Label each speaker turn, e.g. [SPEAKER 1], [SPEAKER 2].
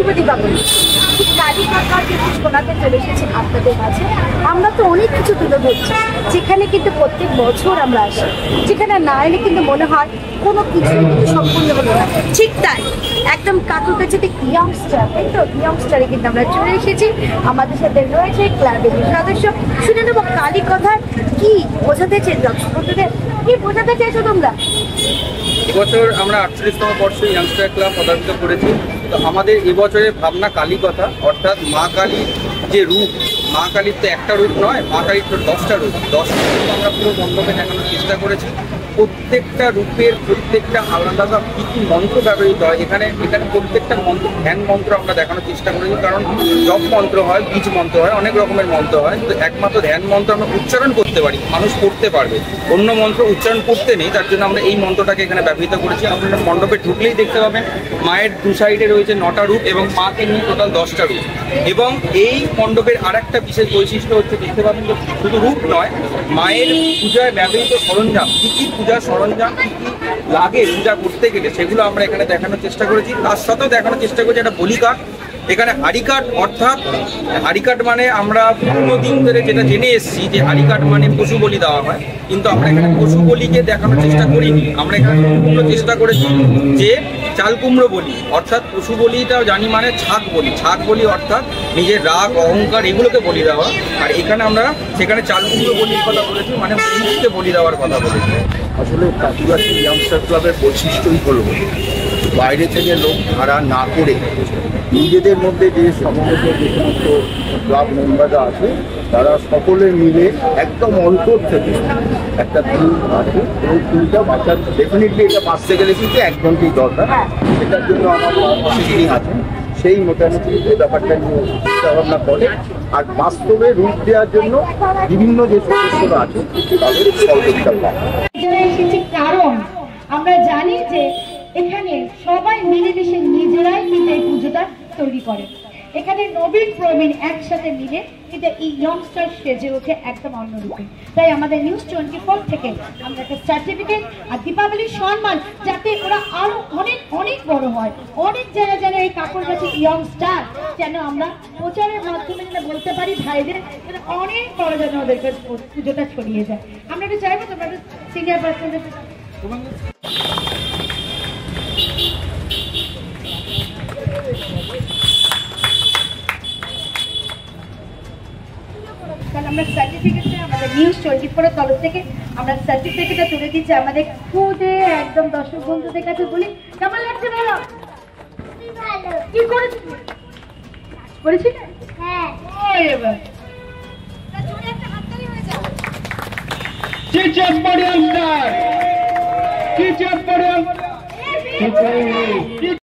[SPEAKER 1] শুভ দীপাবলি। কালী কথার কিন্তু শোনাতে চলে এসেছি আপনাদের কাছে। আমরা তো অনেক কিছু তুলে ধরছি, যেখানে কিন্তু প্রত্যেক বছর আমরা আসি, যেখানে না এলে কিন্তু মনে হয় কোনো কিছুই কিন্তু সম্পূর্ণ হলো না। ঠিক তাই, একদম কাকুর কাছে ইয়ংস্টার, তাই তো ইয়ংস্টারে কিন্তু আমরা চলে এসেছি। আমাদের সাথে রয়েছে ক্লাবের সদস্য। শুনে নেবো কালী কথার কি বোঝাতে চেয়েছ, দর্শকদের কি বোঝাতে চাইছো তোমরা?
[SPEAKER 2] এবছর আমরা 48তম বর্ষে ইয়ংস্টার ক্লাব পদার্পিত করেছি। তো আমাদের এবছরের ভাবনা কালী কথা, অর্থাৎ মা কালীর যে রূপ, মা কালীর তো একটা রূপ নয়, মা কালীর তো 10টা রূপ। 10টা রূপ আমরা পুরো মণ্ডপে দেখানোর চেষ্টা করেছি। প্রত্যেকটা রূপের প্রত্যেকটা আলাদা কী কী মন্ত্র ব্যবহৃত হয়, এখানে প্রত্যেকটা মন্ত্র ধ্যান মন্ত্র আমরা দেখানোর চেষ্টা করেছি। কারণ জপ মন্ত্র হয়, বীজ মন্ত্র হয়, অনেক রকমের মন্ত্র হয়। তো একমাত্র ধ্যান মন্ত্র আমরা উচ্চারণ করতে পারি, মানুষ পড়তে পারবে, অন্য মন্ত্র উচ্চারণ করতে নেই। তার জন্য আমরা এই মন্ত্রটাকে এখানে ব্যবহৃত করেছি। আপনারা মণ্ডপে ঢুকলেই দেখতে পাবেন মায়ের দু সাইডে রয়েছে 9টা রূপ এবং মাকে নিয়ে টোটাল 10টা রূপ। এবং এই মণ্ডপের আর একটা বিশেষ বৈশিষ্ট্য হচ্ছে, দেখতে পাবেন যে শুধু রূপ নয়, মায়ের পূজায় ব্যবহৃত সরঞ্জাম, কী কী পূজার সরঞ্জাম কী কী লাগে পূজা করতে গেলে, সেগুলো আমরা এখানে দেখানোর চেষ্টা করেছি। তার সাথেও দেখানোর চেষ্টা করেছি একটা বলিকাঠ। এখানে হারিকাঠ, অর্থাৎ হারিকাঠ মানে আমরা পুরনো দিন ধরে যেটা জেনে এসেছি যে হারিকাঠ মানে পশু বলি দেওয়া হয়, কিন্তু আমরা এখানে পশু বলিকে দেখানোর চেষ্টা করিনি। আমরা এখানে সম্পূর্ণ চেষ্টা করেছি যে চাল কুমড়ো বলি, অর্থাৎ পশু বলিটাও জানি মানে ছাগ বলি। ছাগ বলি অর্থাৎ নিজের রাগ অহংকার এগুলোকে বলি দেওয়া। আর এখানে আমরা সেখানে চাল কুমড়ো বলির কথা বলেছি, মানে মানুষকে বলি দেওয়ার কথা বলেছি।
[SPEAKER 3] আসলে কালীবাসী ইয়ংস্টার ক্লাবের বৈশিষ্ট্যই হলো বাইরে থেকে লোক ভাড়া না করে নিজেদের মধ্যে যে সমবেত যে সমস্ত ক্লাব মেম্বাররা আছে তারা সকলে মিলে একদম অন্তর থেকে একটা থিম আছে, এবং থিমটা বাঁচার ডেফিনেটলি এটা বাঁচতে গেলে কিন্তু 1 ঘন্টাই দরকার। সেটার জন্য আমার পাশে যিনি আছেন সেই মোটামুটি এই ব্যাপারটা নিয়ে চিন্তাভাবনা করে, আর বাস্তবে রূপ দেওয়ার জন্য বিভিন্ন যে সদস্যরা আছে তাদের সহযোগিতা পায়।
[SPEAKER 1] কারণ আমরা জানি যে এখানে সবাই মিলেমিশে নিজেরাই কিন্তু এই পুজোটা তৈরি করে। এখানে নবীন প্রবীণ একসাথে মিলে কিন্তু এই ইয়ংস্টার সেজে ওঠে একদম অন্যরূপে। তাই আমাদের নিউজ 24 থেকে আমরা একটা সার্টিফিকেট আর দীপাবলির সম্মান, যাতে ওরা আরো অনেক অনেক বড় হয়, অনেক জায়গায় যেন এই কাকুর কাছে ইয়ংস্টার যেন আমরা প্রচারের মাধ্যমে যেন বলতে পারি ভাইদের যেন অনেক বড় যেন ওদের কাছে পুজোটা ছড়িয়ে যায়। আমরা একটু চাইবো তোমরা সিনিয়র পার্সনদের আমরা সার্টিফিকেটটা আমাদের নিউজ 24 তরফ থেকে আমরা সার্টিফিকেটটা তুলে দিচ্ছি আমাদের খুদে একদম দর্শক বন্ধুদের কাছে। বলি কেমন লাগছে বলো? কি করেছি করেছি? হ্যাঁ, এবার জোরে একটা হাততালি হয়ে যাও। Teachers podium star, teachers podium.